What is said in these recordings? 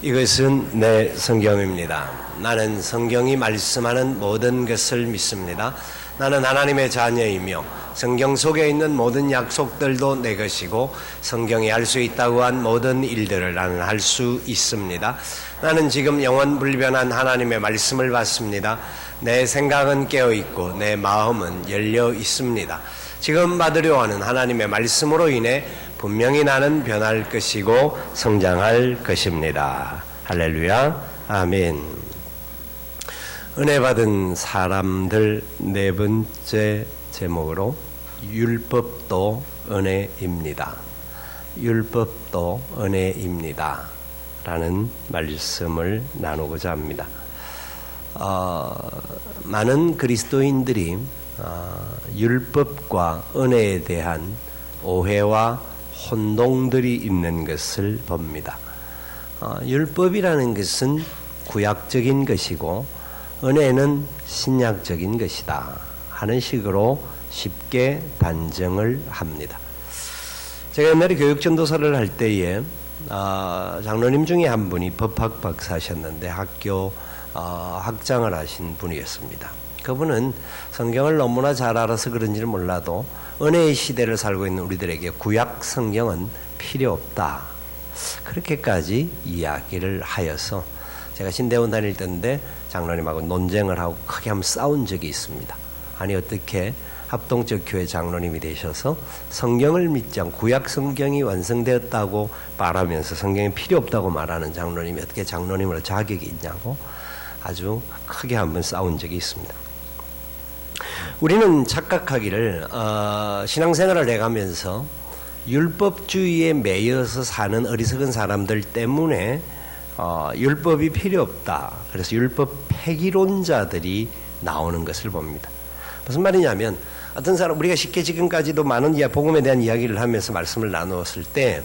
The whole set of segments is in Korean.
이것은 내 성경입니다. 나는 성경이 말씀하는 모든 것을 믿습니다. 나는 하나님의 자녀이며 성경 속에 있는 모든 약속들도 내 것이고 성경이 할 수 있다고 한 모든 일들을 나는 할 수 있습니다. 나는 지금 영원 불변한 하나님의 말씀을 받습니다. 내 생각은 깨어 있고 내 마음은 열려 있습니다. 지금 받으려 하는 하나님의 말씀으로 인해 분명히 나는 변할 것이고 성장할 것입니다. 할렐루야, 아멘. 은혜 받은 사람들 네 번째 제목으로 율법도 은혜입니다. 율법도 은혜입니다. 라는 말씀을 나누고자 합니다. 많은 그리스도인들이 율법과 은혜에 대한 오해와 혼동들이 있는 것을 봅니다. 율법이라는 것은 구약적인 것이고 은혜는 신약적인 것이다 하는 식으로 쉽게 단정을 합니다. 제가 옛날에 교육전도사를 할 때에 장로님 중에 한 분이 법학 박사셨는데 학교 학장을 하신 분이었습니다. 그분은 성경을 너무나 잘 알아서 그런지는 몰라도 은혜의 시대를 살고 있는 우리들에게 구약 성경은 필요 없다, 그렇게까지 이야기를 하여서 제가 신대원 다닐 때인데 장로님하고 논쟁을 하고 크게 한번 싸운 적이 있습니다. 아니 어떻게 합동적 교회 장로님이 되셔서 성경을 믿지 않고 구약 성경이 완성되었다고 말하면서 성경이 필요 없다고 말하는 장로님이 어떻게 장로님으로 자격이 있냐고 아주 크게 한번 싸운 적이 있습니다. 우리는 착각하기를 신앙생활을 해가면서 율법주의에 매여서 사는 어리석은 사람들 때문에 율법이 필요 없다, 그래서 율법 폐기론자들이 나오는 것을 봅니다. 무슨 말이냐면 어떤 사람, 우리가 쉽게 지금까지도 많은 복음에 대한 이야기를 하면서 말씀을 나누었을 때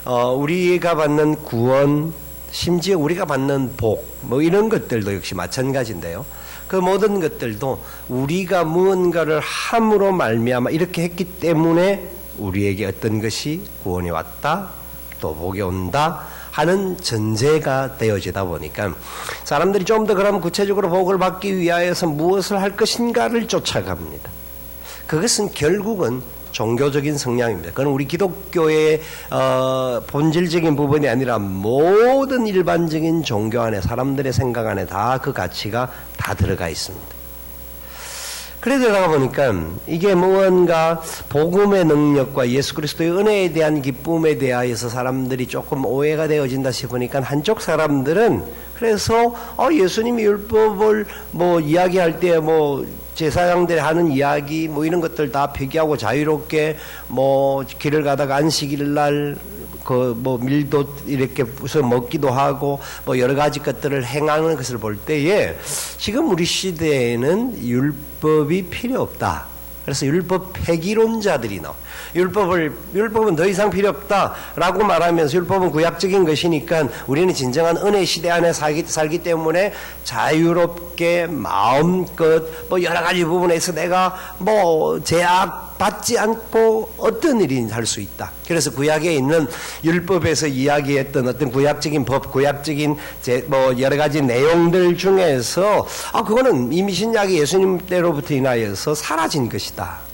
우리가 받는 구원, 심지어 우리가 받는 복, 뭐 이런 것들도 역시 마찬가지인데요. 그 모든 것들도 우리가 무언가를 함으로 말미암아 이렇게 했기 때문에 우리에게 어떤 것이 구원이 왔다, 또 복이 온다 하는 전제가 되어지다 보니까 사람들이 좀 더 그러면 구체적으로 복을 받기 위하여서 무엇을 할 것인가를 쫓아갑니다. 그것은 결국은 종교적인 성향입니다. 그건 우리 기독교의 본질적인 부분이 아니라 모든 일반적인 종교 안에, 사람들의 생각 안에 다 그 가치가 다 들어가 있습니다. 그래 들어가 보니까 이게 무언가 복음의 능력과 예수 그리스도의 은혜에 대한 기쁨에 대하여서 사람들이 조금 오해가 되어진다 싶으니까 한쪽 사람들은 그래서 예수님이 율법을 뭐 이야기할 때 뭐 제사장들이 하는 이야기 뭐 이런 것들 다 폐기하고 자유롭게 뭐 길을 가다가 안식일 날 그 뭐 밀도 이렇게 부숴 먹기도 하고 뭐 여러 가지 것들을 행하는 것을 볼 때에 지금 우리 시대에는 율법이 필요 없다, 그래서 율법 폐기론자들이 나와. 율법은 더 이상 필요 없다라고 말하면서 율법은 구약적인 것이니까 우리는 진정한 은혜 시대 안에 살기 때문에 자유롭게 마음껏 뭐 여러 가지 부분에서 내가 뭐 제약 받지 않고 어떤 일이든 할 수 있다. 그래서 구약에 있는 율법에서 이야기했던 어떤 구약적인 법, 구약적인 뭐 여러 가지 내용들 중에서 그거는 이미 신약의 예수님 때로부터 인하여서 사라진 것이다.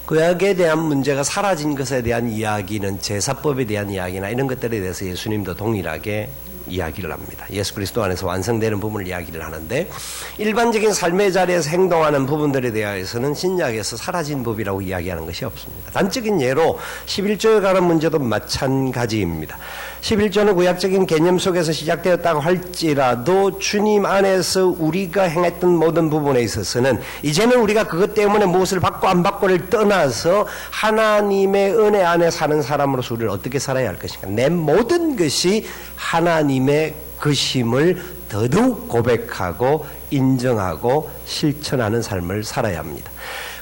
구약에 대한 문제가 사라진 것에 대한 이야기는 제사법에 대한 이야기나 이런 것들에 대해서 예수님도 동일하게 이야기를 합니다. 예수 그리스도 안에서 완성되는 부분을 이야기를 하는데 일반적인 삶의 자리에서 행동하는 부분들에 대해서는 신약에서 사라진 법이라고 이야기하는 것이 없습니다. 단적인 예로 11조에 관한 문제도 마찬가지입니다. 11조는 구약적인 개념 속에서 시작되었다고 할지라도 주님 안에서 우리가 행했던 모든 부분에 있어서는 이제는 우리가 그것 때문에 무엇을 받고 안 받고를 떠나서 하나님의 은혜 안에 사는 사람으로서 우리를 어떻게 살아야 할 것인가, 내 모든 것이 하나님의 것임을 더더욱 고백하고 인정하고 실천하는 삶을 살아야 합니다.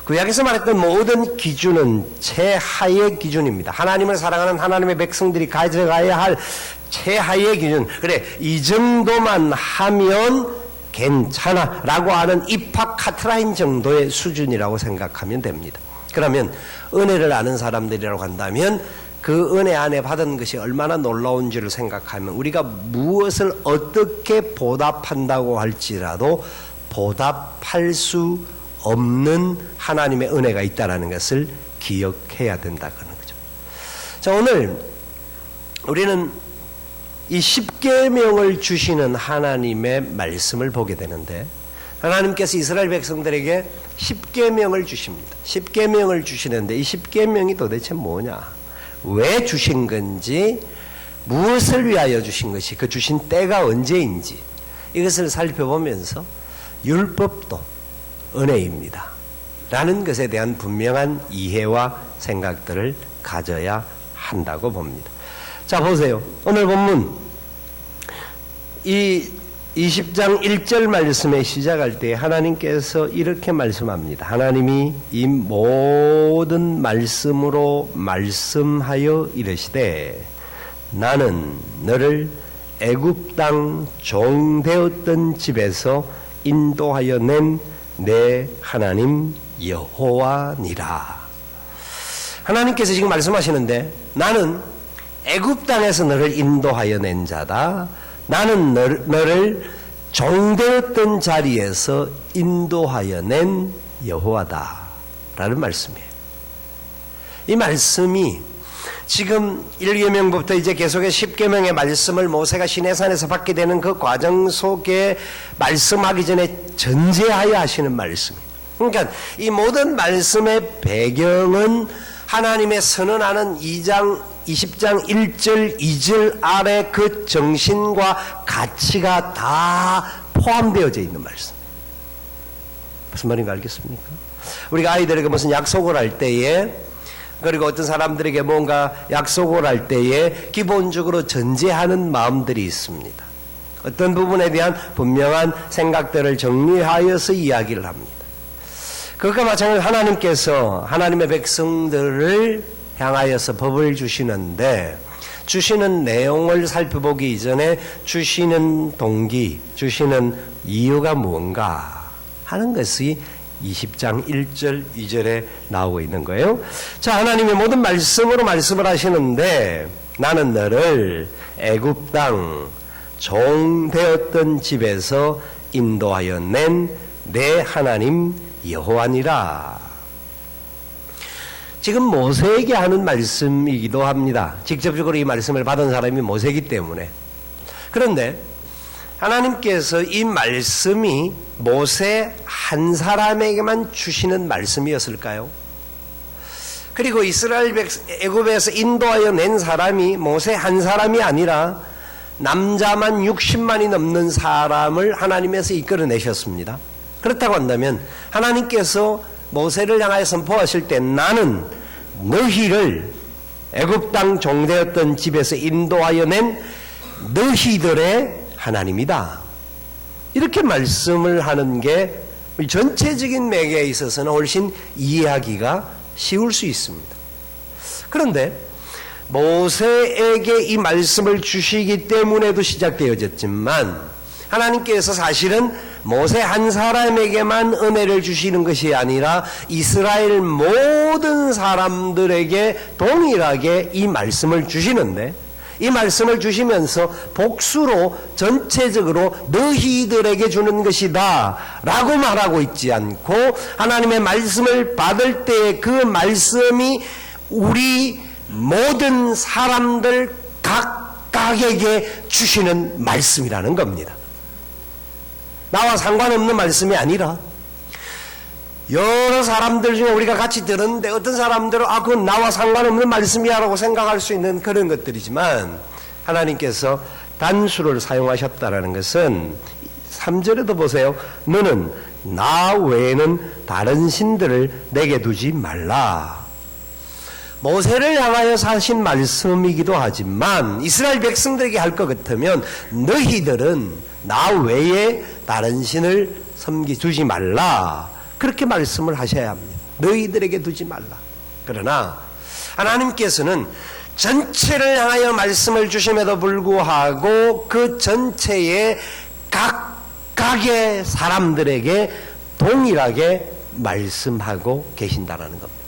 구약에서 말했던 모든 기준은 최하의 기준입니다. 하나님을 사랑하는 하나님의 백성들이 가져가야 할 최하의 기준, 그래 이 정도만 하면 괜찮아 라고 하는 입학 카트라인 정도의 수준이라고 생각하면 됩니다. 그러면 은혜를 아는 사람들이라고 한다면 그 은혜 안에 받은 것이 얼마나 놀라운지를 생각하면 우리가 무엇을 어떻게 보답한다고 할지라도 보답할 수 없는 하나님의 은혜가 있다는 것을 기억해야 된다는 거죠. 자, 오늘 우리는 이 십계명을 주시는 하나님의 말씀을 보게 되는데, 하나님께서 이스라엘 백성들에게 십계명을 주십니다. 십계명을 주시는데 이 십계명이 도대체 뭐냐? 왜 주신 건지, 무엇을 위하여 주신 것이, 그 주신 때가 언제인지 이것을 살펴보면서 율법도 은혜입니다 라는 것에 대한 분명한 이해와 생각들을 가져야 한다고 봅니다. 자, 보세요. 오늘 본문 이 20장 1절 말씀에 시작할 때 하나님께서 이렇게 말씀합니다. 하나님이 이 모든 말씀으로 말씀하여 이르시되 나는 너를 애굽 땅 종되었던 집에서 인도하여 낸 내 하나님 여호와니라. 하나님께서 지금 말씀하시는데, 나는 애굽 땅에서 너를 인도하여 낸 자다. 나는 너를 종되었던 자리에서 인도하여 낸 여호와다 라는 말씀이에요. 이 말씀이 지금 1계명부터 이제 계속해서 10계명의 말씀을 모세가 시내산에서 받게 되는 그 과정 속에 말씀하기 전에 전제하여 하시는 말씀이에요. 그러니까 이 모든 말씀의 배경은 하나님의 선언하는 20장 1절 2절 아래 그 정신과 가치가 다 포함되어져 있는 말씀. 무슨 말인가 알겠습니까? 우리가 아이들에게 무슨 약속을 할 때에, 그리고 어떤 사람들에게 뭔가 약속을 할 때에 기본적으로 전제하는 마음들이 있습니다. 어떤 부분에 대한 분명한 생각들을 정리하여서 이야기를 합니다. 그것과 마찬가지로 하나님께서 하나님의 백성들을 향하여서 법을 주시는데, 주시는 내용을 살펴보기 이전에 주시는 동기, 주시는 이유가 무언가 하는 것이 20장 1절 2절에 나오고 있는 거예요. 자, 하나님의 모든 말씀으로 말씀을 하시는데, 나는 너를 애굽 땅 종되었던 집에서 인도하여 낸 내 하나님 여호와니라. 지금 모세에게 하는 말씀이기도 합니다. 직접적으로 이 말씀을 받은 사람이 모세이기 때문에. 그런데 하나님께서 이 말씀이 모세 한 사람에게만 주시는 말씀이었을까요? 그리고 이스라엘 애굽에서 인도하여 낸 사람이 모세 한 사람이 아니라 남자만 60만이 넘는 사람을 하나님께서 이끌어내셨습니다. 그렇다고 한다면 하나님께서 모세를 향하여 선포하실 때 나는 너희를 애굽 땅 종되었던 집에서 인도하여 낸 너희들의 하나님이다, 이렇게 말씀을 하는 게 전체적인 맥에 있어서는 훨씬 이해하기가 쉬울 수 있습니다. 그런데 모세에게 이 말씀을 주시기 때문에도 시작되어졌지만, 하나님께서 사실은 모세 한 사람에게만 은혜를 주시는 것이 아니라 이스라엘 모든 사람들에게 동일하게 이 말씀을 주시는데, 이 말씀을 주시면서 복수로 전체적으로 너희들에게 주는 것이다 라고 말하고 있지 않고, 하나님의 말씀을 받을 때 그 말씀이 우리 모든 사람들 각각에게 주시는 말씀이라는 겁니다. 나와 상관없는 말씀이 아니라 여러 사람들 중에 우리가 같이 들었는데 어떤 사람들은 그건 나와 상관없는 말씀이야 라고 생각할 수 있는 그런 것들이지만, 하나님께서 단수를 사용하셨다는 것은 3절에도 보세요. 너는 나 외에는 다른 신들을 내게 두지 말라. 모세를 향하여 하신 말씀이기도 하지만 이스라엘 백성들에게 할 것 같으면 너희들은 나 외에 다른 신을 두지 말라, 그렇게 말씀을 하셔야 합니다. 너희들에게 두지 말라. 그러나 하나님께서는 전체를 향하여 말씀을 주심에도 불구하고 그 전체의 각각의 사람들에게 동일하게 말씀하고 계신다라는 겁니다.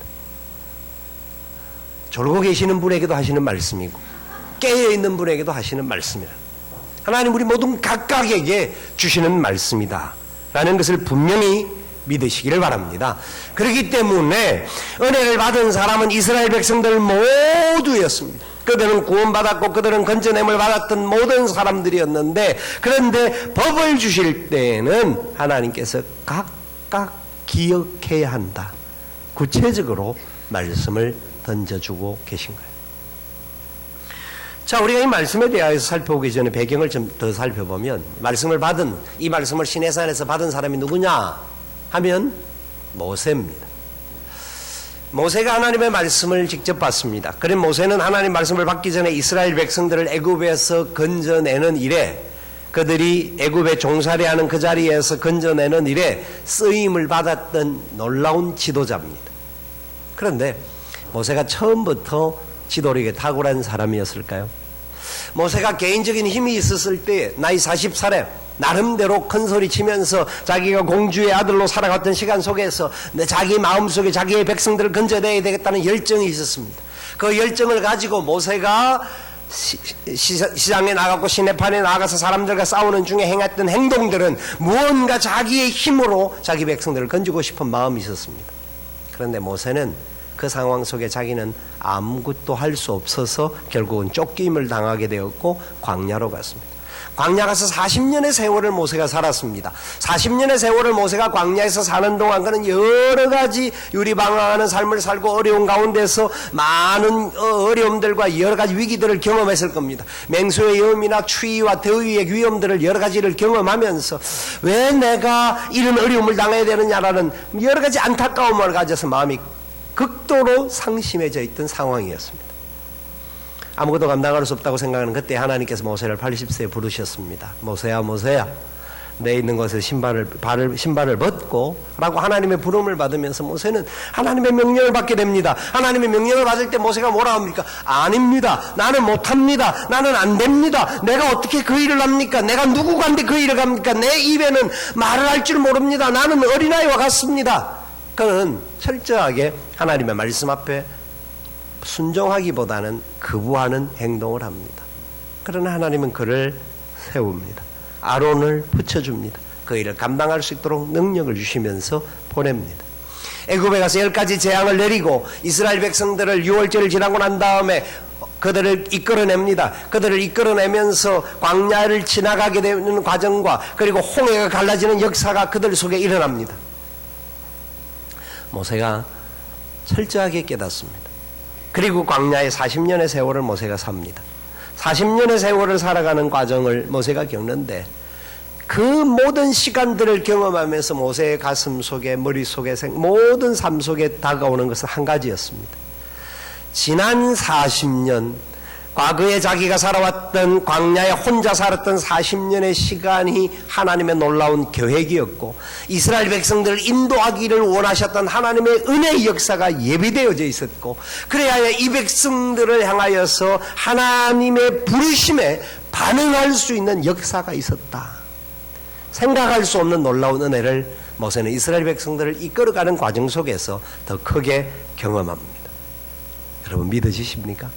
졸고 계시는 분에게도 하시는 말씀이고 깨어있는 분에게도 하시는 말씀이라. 하나님 우리 모든 각각에게 주시는 말씀이다 라는 것을 분명히 믿으시기를 바랍니다. 그렇기 때문에 은혜를 받은 사람은 이스라엘 백성들 모두였습니다. 그들은 구원받았고 그들은 건져냄을 받았던 모든 사람들이었는데, 그런데 법을 주실 때에는 하나님께서 각각 기억해야 한다, 구체적으로 말씀을 던져주고 계신 거예요. 자, 우리가 이 말씀에 대해서 살펴보기 전에 배경을 좀 더 살펴보면, 이 말씀을 시내산에서 받은 사람이 누구냐 하면 모세입니다. 모세가 하나님의 말씀을 직접 받습니다. 그런 모세는 하나님 말씀을 받기 전에 이스라엘 백성들을 애굽에서 건져내는 일에, 그들이 애굽에 종살이하는 그 자리에서 건져내는 일에 쓰임을 받았던 놀라운 지도자입니다. 그런데 모세가 처음부터 지도력에 탁월한 사람이었을까요? 모세가 개인적인 힘이 있었을 때 나이 40살에 나름대로 큰 소리 치면서 자기가 공주의 아들로 살아갔던 시간 속에서 자기 마음속에 자기의 백성들을 건져내야 되겠다는 열정이 있었습니다. 그 열정을 가지고 모세가 시장에 나가고 시내판에 나가서 사람들과 싸우는 중에 행했던 행동들은 무언가 자기의 힘으로 자기 백성들을 건지고 싶은 마음이 있었습니다. 그런데 모세는 그 상황 속에 자기는 아무것도 할 수 없어서 결국은 쫓김을 당하게 되었고 광야로 갔습니다. 광야 가서 40년의 세월을 모세가 살았습니다. 40년의 세월을 모세가 광야에서 사는 동안 그는 여러 가지 유리방황하는 삶을 살고 어려운 가운데서 많은 어려움들과 여러 가지 위기들을 경험했을 겁니다. 맹수의 위험이나 추위와 더위의 위험들을 여러 가지를 경험하면서 왜 내가 이런 어려움을 당해야 되느냐라는 여러 가지 안타까움을 가져서 마음이 극도로 상심해져 있던 상황이었습니다. 아무것도 감당할 수 없다고 생각하는 그때 하나님께서 모세를 80세에 부르셨습니다. 모세야, 모세야, 내 있는 곳에 신발을 벗고 라고 하나님의 부름을 받으면서 모세는 하나님의 명령을 받게 됩니다. 하나님의 명령을 받을 때 모세가 뭐라 합니까? 아닙니다. 나는 못합니다. 나는 안 됩니다. 내가 어떻게 그 일을 합니까? 내가 누구간데 그 일을 합니까? 내 입에는 말을 할 줄 모릅니다. 나는 어린아이와 같습니다. 그는 철저하게 하나님의 말씀 앞에 순종하기보다는 거부하는 행동을 합니다. 그러나 하나님은 그를 세웁니다. 아론을 붙여줍니다. 그 일을 감당할 수 있도록 능력을 주시면서 보냅니다. 애굽에 가서 10가지 재앙을 내리고 이스라엘 백성들을 6월절을 지나고 난 다음에 그들을 이끌어냅니다. 그들을 이끌어내면서 광야를 지나가게 되는 과정과 그리고 홍해가 갈라지는 역사가 그들 속에 일어납니다. 모세가 철저하게 깨닫습니다. 그리고 광야의 40년의 세월을 모세가 삽니다. 40년의 세월을 살아가는 과정을 모세가 겪는데 그 모든 시간들을 경험하면서 모세의 가슴 속에, 머릿속에, 모든 삶 속에 다가오는 것은 한 가지였습니다. 지난 40년, 과거에 자기가 살아왔던 광야에 혼자 살았던 40년의 시간이 하나님의 놀라운 계획이었고 이스라엘 백성들을 인도하기를 원하셨던 하나님의 은혜의 역사가 예비되어져 있었고, 그래야 이 백성들을 향하여서 하나님의 부르심에 반응할 수 있는 역사가 있었다. 생각할 수 없는 놀라운 은혜를 모세는 이스라엘 백성들을 이끌어가는 과정 속에서 더 크게 경험합니다. 여러분 믿으시십니까?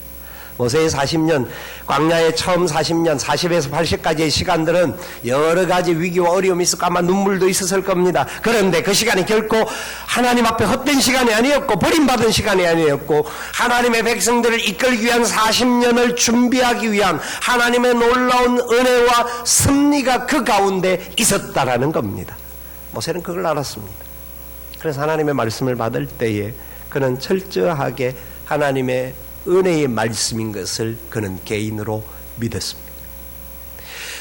모세의 40년, 광야의 처음 40년, 40에서 80까지의 시간들은 여러 가지 위기와 어려움이 있었고 아마 눈물도 있었을 겁니다. 그런데 그 시간이 결코 하나님 앞에 헛된 시간이 아니었고 버림받은 시간이 아니었고 하나님의 백성들을 이끌기 위한 40년을 준비하기 위한 하나님의 놀라운 은혜와 섭리가 그 가운데 있었다라는 겁니다. 모세는 그걸 알았습니다. 그래서 하나님의 말씀을 받을 때에 그는 철저하게 하나님의 은혜의 말씀인 것을 그는 개인으로 믿었습니다.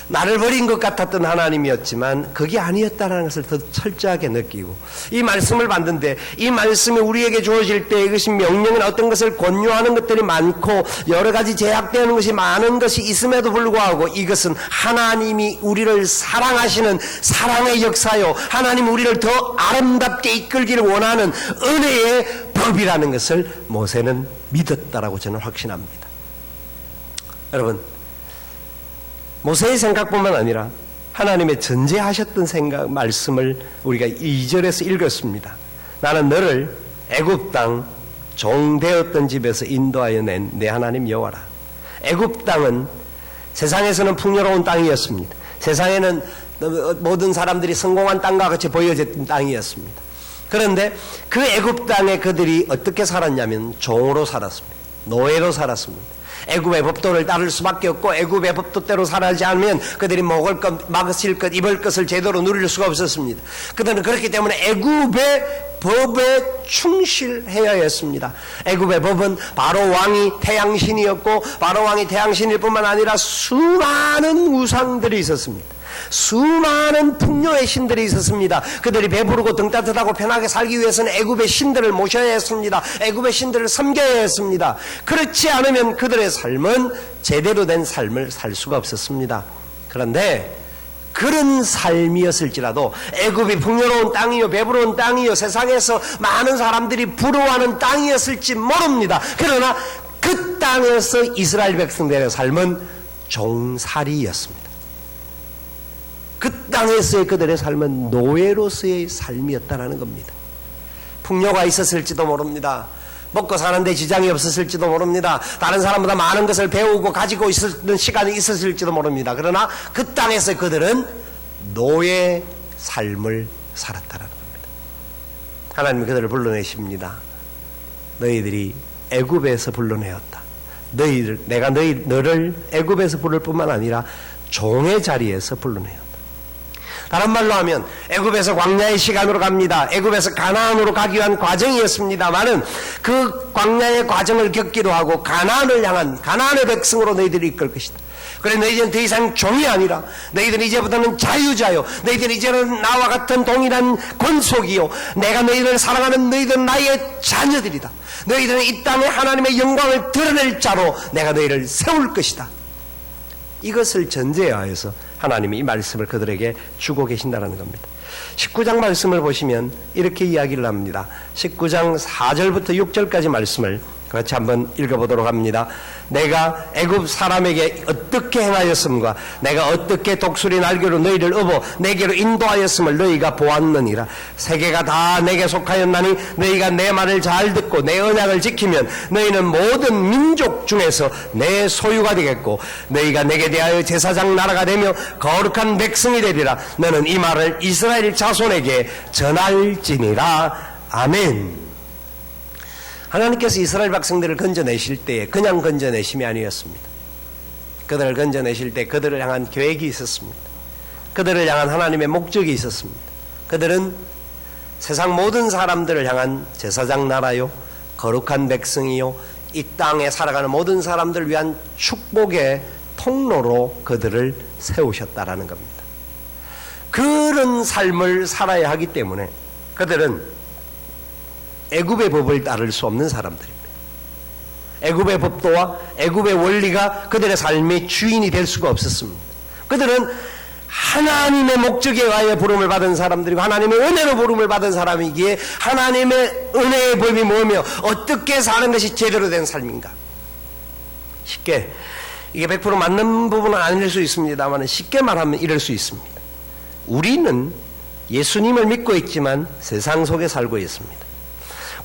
나를 버린 것 같았던 하나님이었지만 그게 아니었다는 것을 더 철저하게 느끼고, 이 말씀을 받는데 이 말씀이 우리에게 주어질 때 이것이 명령이나 어떤 것을 권유하는 것들이 많고 여러 가지 제약되는 것이 많은 것이 있음에도 불구하고 이것은 하나님이 우리를 사랑하시는 사랑의 역사요, 하나님 우리를 더 아름답게 이끌기를 원하는 은혜의 법이라는 것을 모세는 믿었다라고 저는 확신합니다. 여러분, 모세의 생각뿐만 아니라 하나님의 전제하셨던 생각, 말씀을 우리가 2절에서 읽었습니다. 나는 너를 애굽 땅 종되었던 집에서 인도하여 낸 내 하나님 여호와라. 애굽 땅은 세상에서는 풍요로운 땅이었습니다. 세상에는 모든 사람들이 성공한 땅과 같이 보여졌던 땅이었습니다. 그런데 그 애굽 땅에 그들이 어떻게 살았냐면 종으로 살았습니다. 노예로 살았습니다. 애굽의 법도를 따를 수밖에 없고 애굽의 법도대로 살아지 않으면 그들이 먹을 것, 마실 것, 입을 것을 제대로 누릴 수가 없었습니다. 그들은 그렇기 때문에 애굽의 법에 충실해야 했습니다. 애굽의 법은 바로 왕이 태양신이었고 바로 왕이 태양신일 뿐만 아니라 수많은 우상들이 있었습니다. 수많은 풍요의 신들이 있었습니다. 그들이 배부르고 등 따뜻하고 편하게 살기 위해서는 애굽의 신들을 모셔야 했습니다. 애굽의 신들을 섬겨야 했습니다. 그렇지 않으면 그들의 삶은 제대로 된 삶을 살 수가 없었습니다. 그런데 그런 삶이었을지라도 애굽이 풍요로운 땅이요 배부러운 땅이요 세상에서 많은 사람들이 부러워하는 땅이었을지 모릅니다. 그러나 그 땅에서 이스라엘 백성들의 삶은 종살이였습니다. 그 땅에서의 그들의 삶은 노예로서의 삶이었다는 겁니다. 풍요가 있었을지도 모릅니다. 먹고 사는데 지장이 없었을지도 모릅니다. 다른 사람보다 많은 것을 배우고 가지고 있었던 시간이 있었을지도 모릅니다. 그러나 그 땅에서 그들은 노예 삶을 살았다는 겁니다. 하나님이 그들을 불러내십니다. 너희들이 애굽에서 불러내었다. 내가 너를 애굽에서 부를 뿐만 아니라 종의 자리에서 불러내었다. 다른 말로 하면 애굽에서 광야의 시간으로 갑니다. 애굽에서 가나안으로 가기 위한 과정이었습니다만은 그 광야의 과정을 겪기도 하고 가나안을 향한 가나안의 백성으로 너희들이 이끌 것이다. 그래 너희들은 더 이상 종이 아니라 너희들은 이제부터는 자유자요. 너희들은 이제는 나와 같은 동일한 권속이요. 내가 너희들을 사랑하는 너희들은 나의 자녀들이다. 너희들은 이 땅에 하나님의 영광을 드러낼 자로 내가 너희를 세울 것이다. 이것을 전제하여서 하나님이 이 말씀을 그들에게 주고 계신다는 겁니다. 19장 말씀을 보시면 이렇게 이야기를 합니다. 19장 4절부터 6절까지 말씀을 같이 한번 읽어보도록 합니다. 내가 애굽 사람에게 어떻게 행하였음과 내가 어떻게 독수리 날개로 너희를 업어 내게로 인도하였음을 너희가 보았느니라. 세계가 다 내게 속하였나니 너희가 내 말을 잘 듣고 내 언약을 지키면 너희는 모든 민족 중에서 내 소유가 되겠고 너희가 내게 대하여 제사장 나라가 되며 거룩한 백성이 되리라. 너는 이 말을 이스라엘 자손에게 전할지니라. 아멘. 하나님께서 이스라엘 백성들을 건져내실 때에 그냥 건져내심이 아니었습니다. 그들을 건져내실 때 그들을 향한 계획이 있었습니다. 그들을 향한 하나님의 목적이 있었습니다. 그들은 세상 모든 사람들을 향한 제사장 나라요 거룩한 백성이요 이 땅에 살아가는 모든 사람들을 위한 축복의 통로로 그들을 세우셨다라는 겁니다. 그런 삶을 살아야 하기 때문에 그들은 애굽의 법을 따를 수 없는 사람들입니다. 애굽의 법도와 애굽의 원리가 그들의 삶의 주인이 될 수가 없었습니다. 그들은 하나님의 목적에 의하여 부름을 받은 사람들이고 하나님의 은혜로 부름을 받은 사람이기에 하나님의 은혜의 법이 뭐며 어떻게 사는 것이 제대로 된 삶인가. 쉽게 이게 100% 맞는 부분은 아닐 수 있습니다만 쉽게 말하면 이럴 수 있습니다. 우리는 예수님을 믿고 있지만 세상 속에 살고 있습니다.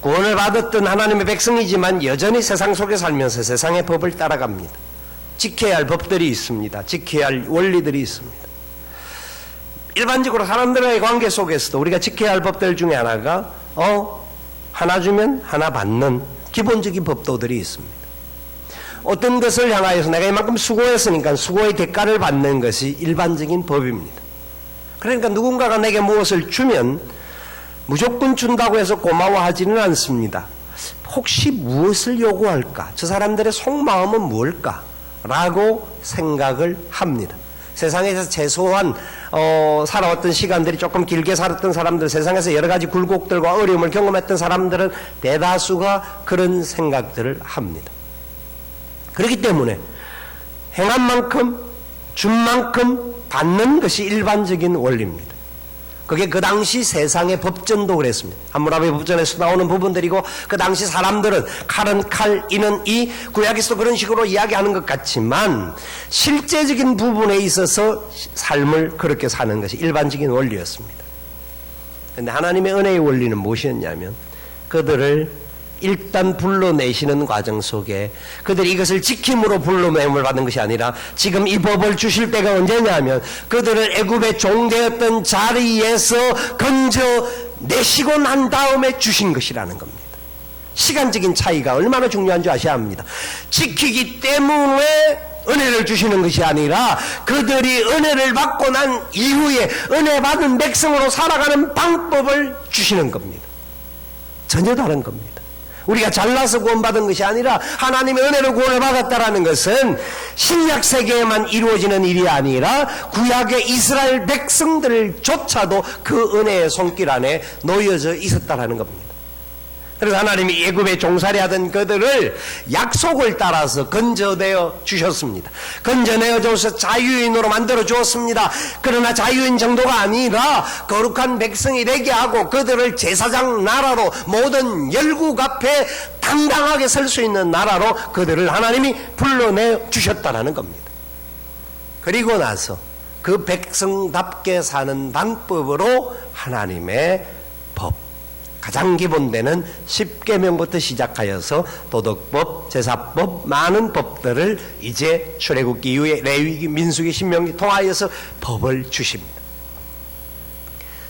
구원을 받았던 하나님의 백성이지만 여전히 세상 속에 살면서 세상의 법을 따라갑니다. 지켜야 할 법들이 있습니다. 지켜야 할 원리들이 있습니다. 일반적으로 사람들과의 관계 속에서도 우리가 지켜야 할 법들 중에 하나가 하나 주면 하나 받는 기본적인 법도들이 있습니다. 어떤 것을 향하여서 내가 이만큼 수고했으니까 수고의 대가를 받는 것이 일반적인 법입니다. 그러니까 누군가가 내게 무엇을 주면 무조건 준다고 해서 고마워하지는 않습니다. 혹시 무엇을 요구할까? 저 사람들의 속마음은 무엇일까? 라고 생각을 합니다. 세상에서 최소한 살아왔던 시간들이 조금 길게 살았던 사람들, 세상에서 여러 가지 굴곡들과 어려움을 경험했던 사람들은 대다수가 그런 생각들을 합니다. 그렇기 때문에 행한 만큼 준 만큼 받는 것이 일반적인 원리입니다. 그게 그 당시 세상의 법전도 그랬습니다. 함무라비 법전에서 나오는 부분들이고 그 당시 사람들은 칼은 칼, 이는 이, 구약에서도 그런 식으로 이야기하는 것 같지만 실제적인 부분에 있어서 삶을 그렇게 사는 것이 일반적인 원리였습니다. 그런데 하나님의 은혜의 원리는 무엇이었냐면 그들을 일단 불러내시는 과정 속에 그들이 이것을 지킴으로 불러내음을 받는 것이 아니라 지금 이 법을 주실 때가 언제냐면 그들을 애굽의 종되었던 자리에서 건져내시고 난 다음에 주신 것이라는 겁니다. 시간적인 차이가 얼마나 중요한 줄 아셔야 합니다. 지키기 때문에 은혜를 주시는 것이 아니라 그들이 은혜를 받고 난 이후에 은혜 받은 백성으로 살아가는 방법을 주시는 겁니다. 전혀 다른 겁니다. 우리가 잘나서 구원받은 것이 아니라 하나님의 은혜로 구원을 받았다는 것은 신약 세계에만 이루어지는 일이 아니라 구약의 이스라엘 백성들조차도 그 은혜의 손길 안에 놓여져 있었다는 겁니다. 그래서 하나님이 애굽에 종살이하던 그들을 약속을 따라서 건져내어 주셨습니다. 건져내어 줘서 자유인으로 만들어 주었습니다. 그러나 자유인 정도가 아니라 거룩한 백성이 되게 하고 그들을 제사장 나라로 모든 열국 앞에 당당하게 설 수 있는 나라로 그들을 하나님이 불러내 주셨다는 겁니다. 그리고 나서 그 백성답게 사는 방법으로 하나님의 법, 가장 기본되는 10계명부터 시작하여서 도덕법, 제사법, 많은 법들을 이제 출애굽기 이후에 레위기, 민수기, 신명기 통하여서 법을 주십니다.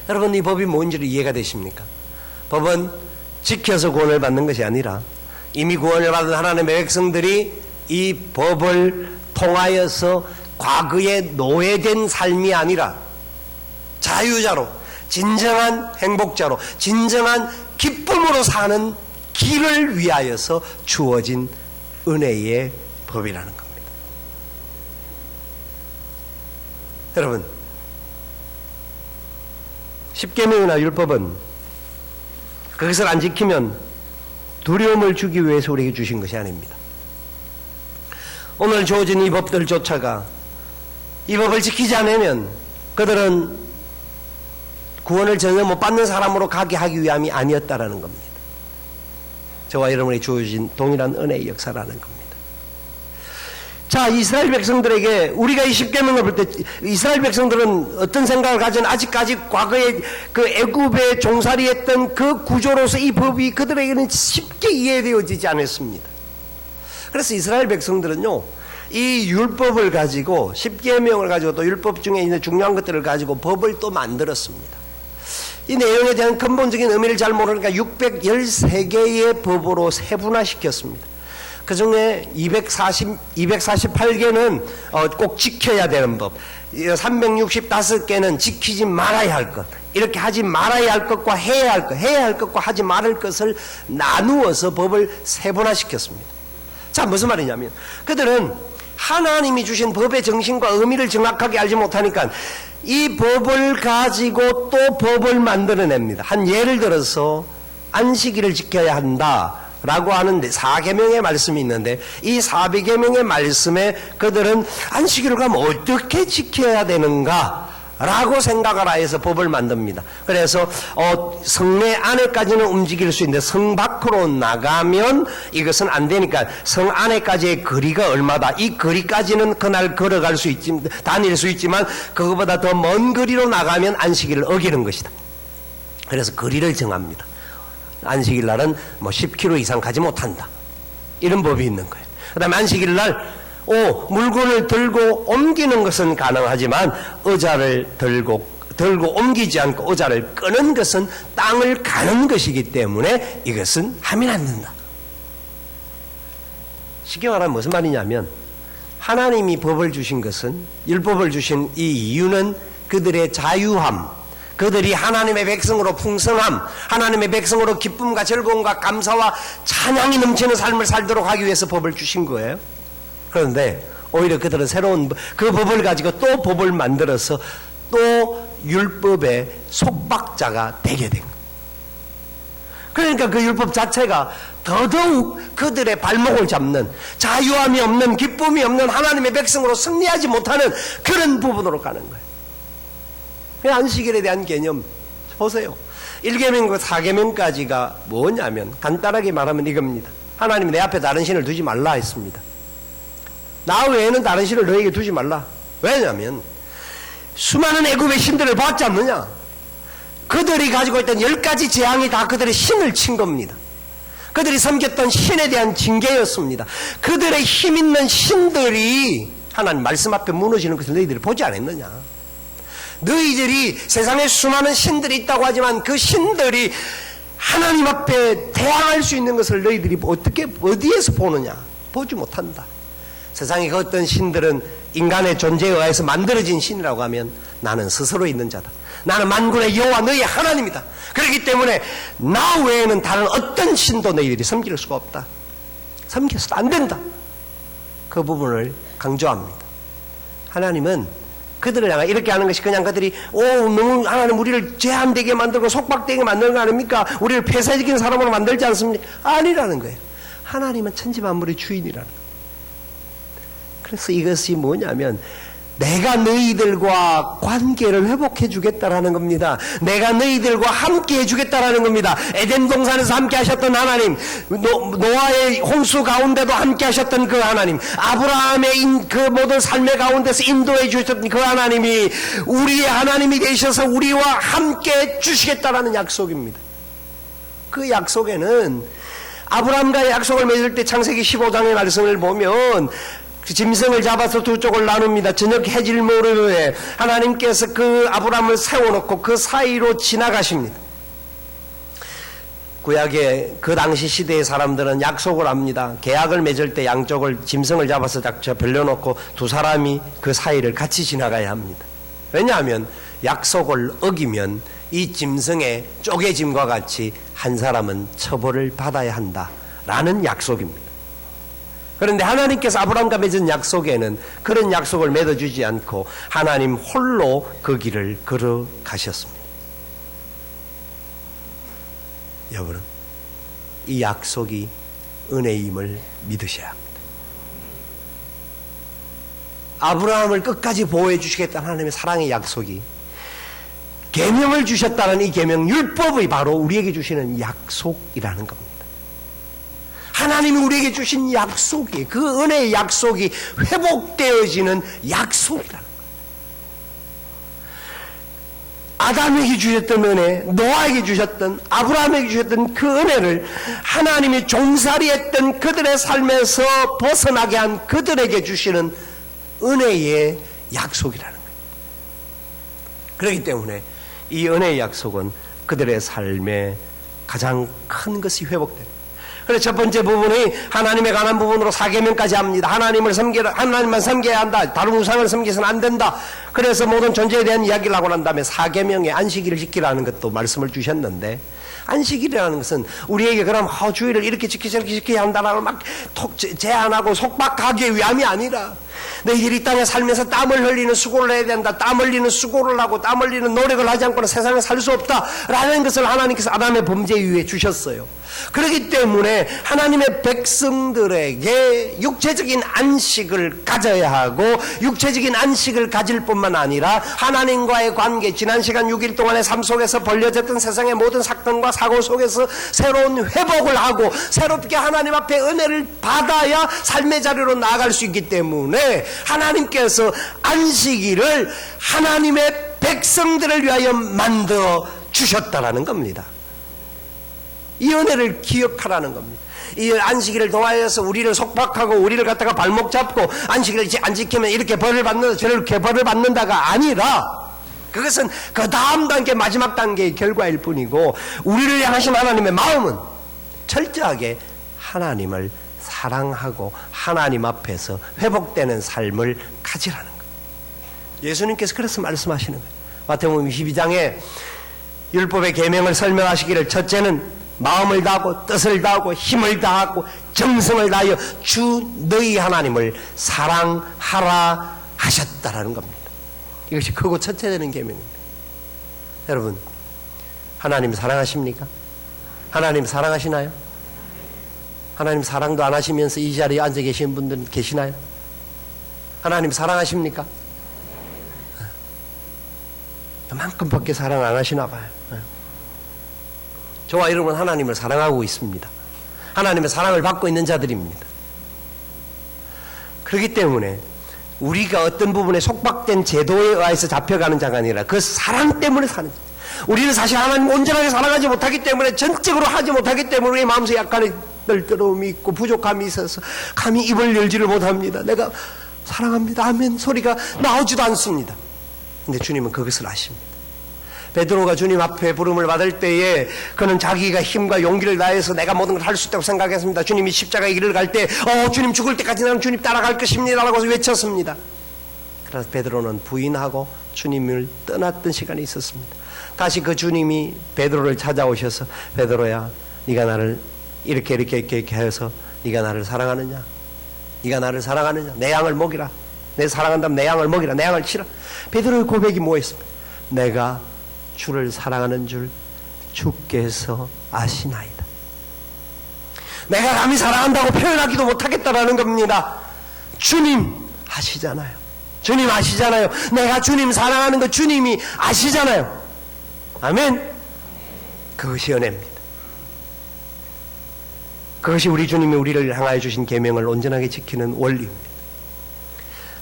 여러분, 이 법이 뭔지를 이해가 되십니까? 법은 지켜서 구원을 받는 것이 아니라 이미 구원을 받은 하나님의 백성들이 이 법을 통하여서 과거에 노예된 삶이 아니라 자유자로, 진정한 행복자로, 진정한 기쁨으로 사는 길을 위하여서 주어진 은혜의 법이라는 겁니다. 여러분, 십계명이나 율법은 그것을 안 지키면 두려움을 주기 위해서 우리에게 주신 것이 아닙니다. 오늘 주어진 이 법들조차가 이 법을 지키지 않으면 그들은 구원을 전혀 못 받는 사람으로 가게 하기 위함이 아니었다라는 겁니다. 저와 여러분이 주어진 동일한 은혜의 역사라는 겁니다. 자, 이스라엘 백성들에게 우리가 이 십계명을 볼 때 이스라엘 백성들은 어떤 생각을 가진 아직까지 과거에 그 애굽에 종살이했던 그 구조로서 이 법이 그들에게는 쉽게 이해되어지지 않았습니다. 그래서 이스라엘 백성들은요, 이 율법을 가지고 십계명을 가지고 또 율법 중에 있는 중요한 것들을 가지고 법을 또 만들었습니다. 이 내용에 대한 근본적인 의미를 잘 모르니까 613개의 법으로 세분화시켰습니다. 그 중에 248개는 꼭 지켜야 되는 법, 365개는 지키지 말아야 할 것, 이렇게 하지 말아야 할 것과 해야 할 것, 해야 할 것과 하지 말을 것을 나누어서 법을 세분화시켰습니다. 자, 무슨 말이냐면 그들은 하나님이 주신 법의 정신과 의미를 정확하게 알지 못하니까 이 법을 가지고 또 법을 만들어냅니다. 한 예를 들어서 안식일을 지켜야 한다라고 하는 4계명의 말씀이 있는데 이 4계명의 말씀에 그들은 안식일을 가면 어떻게 지켜야 되는가 라고 생각을 하여서 법을 만듭니다. 그래서 성내 안에까지는 움직일 수 있는데 성 밖으로 나가면 이것은 안 되니까 성 안에까지의 거리가 얼마다, 이 거리까지는 그날 걸어갈 수 있지, 다닐 수 있지만 그거보다 더 먼 거리로 나가면 안식일을 어기는 것이다. 그래서 거리를 정합니다. 안식일 날은 뭐 10km 이상 가지 못한다, 이런 법이 있는 거예요. 그 다음에 안식일 날 물건을 들고 옮기는 것은 가능하지만 의자를 들고 옮기지 않고 의자를 끄는 것은 땅을 가는 것이기 때문에 이것은 하면 안 된다. 쉽게 말하면 무슨 말이냐면 하나님이 법을 주신 것은, 율법을 주신 이 이유는 그들의 자유함, 그들이 하나님의 백성으로 풍성함, 하나님의 백성으로 기쁨과 즐거움과 감사와 찬양이 넘치는 삶을 살도록 하기 위해서 법을 주신 거예요. 그런데 오히려 그들은 새로운 그 법을 가지고 또 법을 만들어서 또 율법의 속박자가 되게 된 거예요. 그러니까 그 율법 자체가 더더욱 그들의 발목을 잡는, 자유함이 없는, 기쁨이 없는 하나님의 백성으로 승리하지 못하는 그런 부분으로 가는 거예요. 안식일에 대한 개념 보세요. 1계명과 4계명까지가 뭐냐면 간단하게 말하면 이겁니다. 하나님이 내 앞에 다른 신을 두지 말라 했습니다. 나 외에는 다른 신을 너에게 두지 말라. 왜냐하면 수많은 애굽의 신들을 봤지 않느냐. 그들이 가지고 있던 10가지 재앙이 다 그들의 신을 친 겁니다. 그들이 섬겼던 신에 대한 징계였습니다. 그들의 힘 있는 신들이 하나님 말씀 앞에 무너지는 것을 너희들이 보지 않았느냐? 너희들이 세상에 수많은 신들이 있다고 하지만 그 신들이 하나님 앞에 대항할 수 있는 것을 너희들이 어디에서 보느냐? 보지 못한다. 세상에 그 어떤 신들은 인간의 존재에 의해서 만들어진 신이라고 하면 나는 스스로 있는 자다. 나는 만군의 여호와 너희 하나님이다. 그렇기 때문에 나 외에는 다른 어떤 신도 너희들이 섬길 수가 없다. 섬겨서도 안 된다. 그 부분을 강조합니다. 하나님은 그들을 향해 이렇게 하는 것이 그냥 그들이 너무 하나님 우리를 제한되게 만들고 속박되게 만드는 거 아닙니까? 우리를 폐쇄적인 사람으로 만들지 않습니까? 아니라는 거예요. 하나님은 천지만물의 주인이라는 거예요. 그래서 이것이 뭐냐면 내가 너희들과 관계를 회복해 주겠다라는 겁니다. 내가 너희들과 함께 해주겠다라는 겁니다. 에덴 동산에서 함께 하셨던 하나님, 노아의 홍수 가운데도 함께 하셨던 그 하나님, 아브라함의 그 모든 삶의 가운데서 인도해 주셨던 그 하나님이 우리의 하나님이 되셔서 우리와 함께 주시겠다라는 약속입니다. 그 약속에는 아브라함과의 약속을 맺을 때 창세기 15장의 말씀을 보면 짐승을 잡아서 두 쪽을 나눕니다. 저녁 해질 무렵에 하나님께서 그 아브라함을 세워놓고 그 사이로 지나가십니다. 구약의 그 당시 시대의 사람들은 약속을 합니다. 계약을 맺을 때 양쪽을 짐승을 잡아서 벌려놓고 두 사람이 그 사이를 같이 지나가야 합니다. 왜냐하면 약속을 어기면 이 짐승의 쪼개짐과 같이 한 사람은 처벌을 받아야 한다라는 약속입니다. 그런데 하나님께서 아브라함과 맺은 약속에는 그런 약속을 맺어주지 않고 하나님 홀로 그 길을 걸어가셨습니다. 여러분, 이 약속이 은혜임을 믿으셔야 합니다. 아브라함을 끝까지 보호해 주시겠다는 하나님의 사랑의 약속이 계명을 주셨다는 이 계명, 율법이 바로 우리에게 주시는 약속이라는 겁니다. 하나님이 우리에게 주신 약속이, 그 은혜의 약속이 회복되어지는 약속이라는 거예요. 아담에게 주셨던 은혜, 노아에게 주셨던, 아브라함에게 주셨던 그 은혜를 하나님이 종살이했던 그들의 삶에서 벗어나게 한 그들에게 주시는 은혜의 약속이라는 거예요. 그렇기 때문에 이 은혜의 약속은 그들의 삶에 가장 큰 것이 회복됩니다. 그래서 첫 번째 부분이 하나님에 관한 부분으로 사계명까지 합니다. 하나님만 섬겨야 한다. 다른 우상을 섬기서는 안 된다. 그래서 모든 존재에 대한 이야기를 하고 난 다음에 사계명의 안식일을 지키라는 것도 말씀을 주셨는데, 안식일이라는 것은 우리에게 그럼 주일을 이렇게 지켜야 한다라고 막 제한하고 속박하기 위함이 아니라 너희들이 이 땅에 살면서 땀을 흘리는 수고를 해야 된다. 땀 흘리는 수고를 하고 땀 흘리는 노력을 하지 않고는 세상에 살 수 없다라는 것을 하나님께서 아담의 범죄 이후에 주셨어요. 그렇기 때문에 하나님의 백성들에게 육체적인 안식을 가져야 하고, 육체적인 안식을 가질 뿐만 아니라 하나님과의 관계, 지난 시간 6일 동안의 삶 속에서 벌려졌던 세상의 모든 사건과 사고 속에서 새로운 회복을 하고 새롭게 하나님 앞에 은혜를 받아야 삶의 자리로 나아갈 수 있기 때문에 하나님께서 안식일을 하나님의 백성들을 위하여 만들어 주셨다라는 겁니다. 이 은혜를 기억하라는 겁니다. 이 안식일을 통하여서 우리를 속박하고 우리를 갖다가 발목 잡고 안식일을 안 지키면 이렇게 벌을 받는다, 저렇게 벌을 받는다가 아니라, 그것은 그 다음 단계, 마지막 단계의 결과일 뿐이고, 우리를 향하신 하나님의 마음은 철저하게 하나님을 사랑하고 하나님 앞에서 회복되는 삶을 가지라는 거예요. 예수님께서 그래서 말씀하시는 거예요. 마태복음 22장에 율법의 계명을 설명하시기를, 첫째는 마음을 다하고 뜻을 다하고 힘을 다하고 정성을 다하여 주 너희 하나님을 사랑하라 하셨다라는 겁니다. 이것이 크고 첫째 되는 계명입니다. 여러분, 하나님 사랑하십니까? 하나님 사랑하시나요? 하나님 사랑도 안 하시면서 이 자리에 앉아 계신 분들은 계시나요? 하나님 사랑하십니까? 이만큼밖에 사랑 안 하시나 봐요. 저와 여러분 하나님을 사랑하고 있습니다. 하나님의 사랑을 받고 있는 자들입니다. 그렇기 때문에 우리가 어떤 부분에 속박된 제도에 의해서 잡혀가는 자가 아니라 그 사랑 때문에 사는 자. 우리는 사실 하나님 온전하게 사랑하지 못하기 때문에, 전적으로 하지 못하기 때문에 우리의 마음속에 약간의 널떠러움이 있고 부족함이 있어서 감히 입을 열지를 못합니다. 내가 사랑합니다 아멘 소리가 나오지도 않습니다. 근데 주님은 그것을 아십니다. 베드로가 주님 앞에 부름을 받을 때에 그는 자기가 힘과 용기를 다해서 내가 모든 걸 할 수 있다고 생각했습니다. 주님이 십자가의 길을 갈 때 주님 죽을 때까지 나는 주님 따라갈 것입니다 라고 외쳤습니다. 그래서 베드로는 부인하고 주님을 떠났던 시간이 있었습니다. 다시 그 주님이 베드로를 찾아오셔서 베드로야, 네가 나를 이렇게 해서 네가 나를 사랑하느냐? 네가 나를 사랑하느냐? 내 양을 먹이라. 내 사랑한다면 내 양을 먹이라. 내 양을 치라. 베드로의 고백이 뭐였습니까? 내가 주를 사랑하는 줄 주께서 아시나이다. 내가 감히 사랑한다고 표현하기도 못하겠다라는 겁니다. 주님 아시잖아요. 주님 아시잖아요. 내가 주님 사랑하는 거 주님이 아시잖아요. 아멘. 그것이 은혜입니다. 그것이 우리 주님이 우리를 향하여 주신 계명을 온전하게 지키는 원리입니다.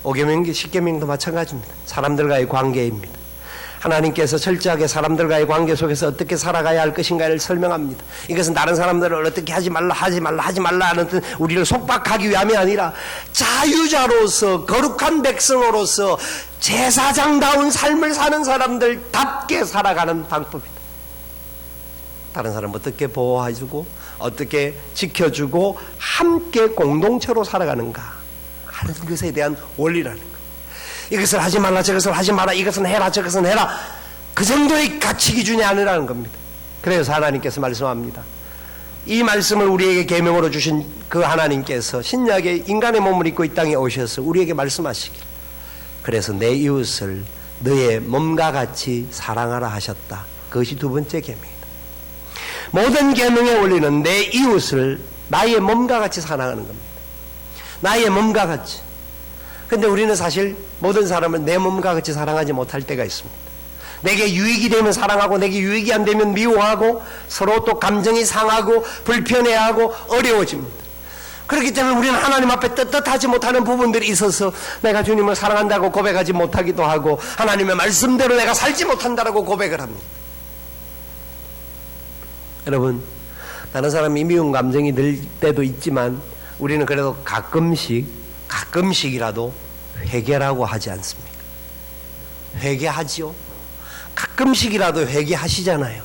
5계명, 10계명도 마찬가지입니다. 사람들과의 관계입니다. 하나님께서 철저하게 사람들과의 관계 속에서 어떻게 살아가야 할 것인가를 설명합니다. 이것은 다른 사람들을 어떻게 하지 말라 하는 뜻, 우리를 속박하기 위함이 아니라 자유자로서 거룩한 백성으로서 제사장다운 삶을 사는 사람들답게 살아가는 방법이다. 다른 사람 어떻게 보호해주고 어떻게 지켜주고 함께 공동체로 살아가는가 하는 것에 대한 원리라는 것. 이것을 하지 말라 저것을 하지 마라, 이것은 해라 저것은 해라, 그 정도의 가치 기준이 아니라는 겁니다. 그래서 하나님께서 말씀합니다. 이 말씀을 우리에게 계명으로 주신 그 하나님께서 신약에 인간의 몸을 입고 이 땅에 오셔서 우리에게 말씀하시길, 그래서 내 이웃을 너의 몸과 같이 사랑하라 하셨다. 그것이 두 번째 계명이다. 모든 계명의 원리는 내 이웃을 나의 몸과 같이 사랑하는 겁니다. 나의 몸과 같이. 근데 우리는 사실 모든 사람을 내 몸과 같이 사랑하지 못할 때가 있습니다. 내게 유익이 되면 사랑하고 내게 유익이 안 되면 미워하고 서로 또 감정이 상하고 불편해하고 어려워집니다. 그렇기 때문에 우리는 하나님 앞에 떳떳하지 못하는 부분들이 있어서 내가 주님을 사랑한다고 고백하지 못하기도 하고 하나님의 말씀대로 내가 살지 못한다라고 고백을 합니다. 여러분, 다른 사람이 미운 감정이 들 때도 있지만 우리는 그래도 가끔씩이라도 회개라고 하지 않습니까? 회개하지요. 가끔씩이라도 회개하시잖아요.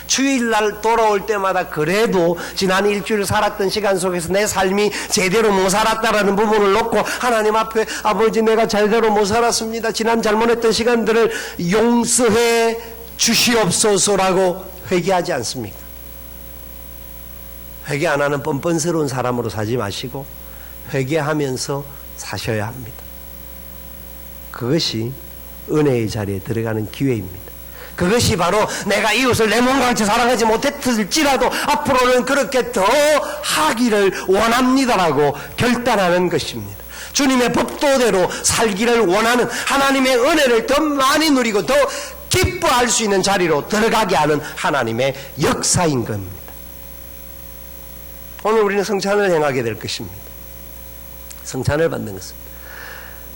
주일날 돌아올 때마다 그래도 지난 일주일 살았던 시간 속에서 내 삶이 제대로 못 살았다라는 부분을 놓고 하나님 앞에 아버지 내가 제대로 못 살았습니다. 지난 잘못했던 시간들을 용서해 주시옵소서라고 회개하지 않습니까? 회개 안 하는 뻔뻔스러운 사람으로 사지 마시고 회개하면서 사셔야 합니다. 그것이 은혜의 자리에 들어가는 기회입니다. 그것이 바로 내가 이웃을 내 몸과 같이 사랑하지 못했을지라도 앞으로는 그렇게 더 하기를 원합니다라고 결단하는 것입니다. 주님의 법도대로 살기를 원하는, 하나님의 은혜를 더 많이 누리고 더 기뻐할 수 있는 자리로 들어가게 하는 하나님의 역사인 겁니다. 오늘 우리는 성찬을 행하게 될 것입니다. 성찬을 받는 것은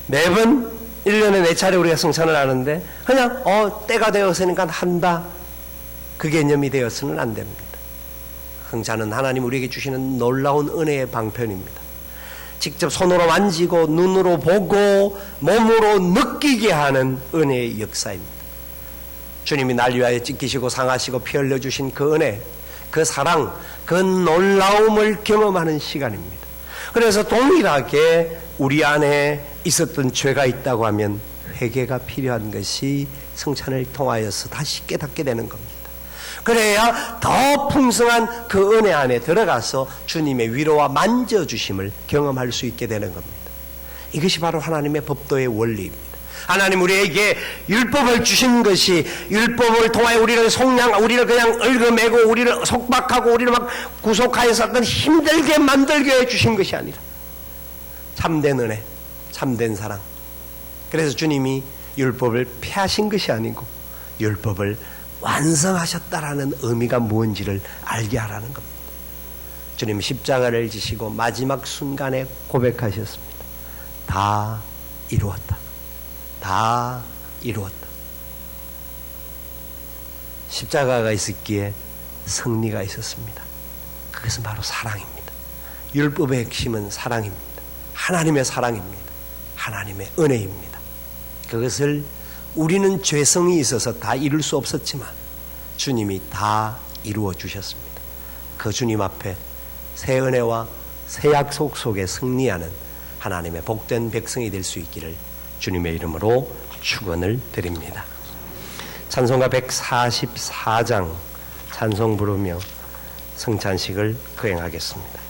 매번 1년에 4차례 우리가 성찬을 하는데 그냥 때가 되었으니까 한다, 그 개념이 되어서는 안 됩니다. 성찬은 하나님 우리에게 주시는 놀라운 은혜의 방편입니다. 직접 손으로 만지고 눈으로 보고 몸으로 느끼게 하는 은혜의 역사입니다. 주님이 날 위하여 찢기시고 상하시고 피 흘려주신 그 은혜, 그 사랑, 그 놀라움을 경험하는 시간입니다. 그래서 동일하게 우리 안에 있었던 죄가 있다고 하면 회개가 필요한 것이 성찬을 통하여서 다시 깨닫게 되는 겁니다. 그래야 더 풍성한 그 은혜 안에 들어가서 주님의 위로와 만져주심을 경험할 수 있게 되는 겁니다. 이것이 바로 하나님의 법도의 원리입니다. 하나님 우리에게 율법을 주신 것이 율법을 통하여 우리를 우리를 그냥 얽어매고 우리를 속박하고 우리를 막 구속하여서 어떤 힘들게 만들게 해주신 것이 아니라 참된 은혜, 참된 사랑. 그래서 주님이 율법을 폐하신 것이 아니고 율법을 완성하셨다라는 의미가 무엇인지를 알게 하라는 겁니다. 주님 십자가를 지시고 마지막 순간에 고백하셨습니다. 다 이루었다. 다 이루었다. 십자가가 있었기에 승리가 있었습니다. 그것은 바로 사랑입니다. 율법의 핵심은 사랑입니다. 하나님의 사랑입니다. 하나님의 은혜입니다. 그것을 우리는 죄성이 있어서 다 이룰 수 없었지만 주님이 다 이루어 주셨습니다. 그 주님 앞에 새 은혜와 새 약속 속에 승리하는 하나님의 복된 백성이 될 수 있기를 주님의 이름으로 축원을 드립니다. 찬송가 144장 찬송 부르며 성찬식을 거행하겠습니다.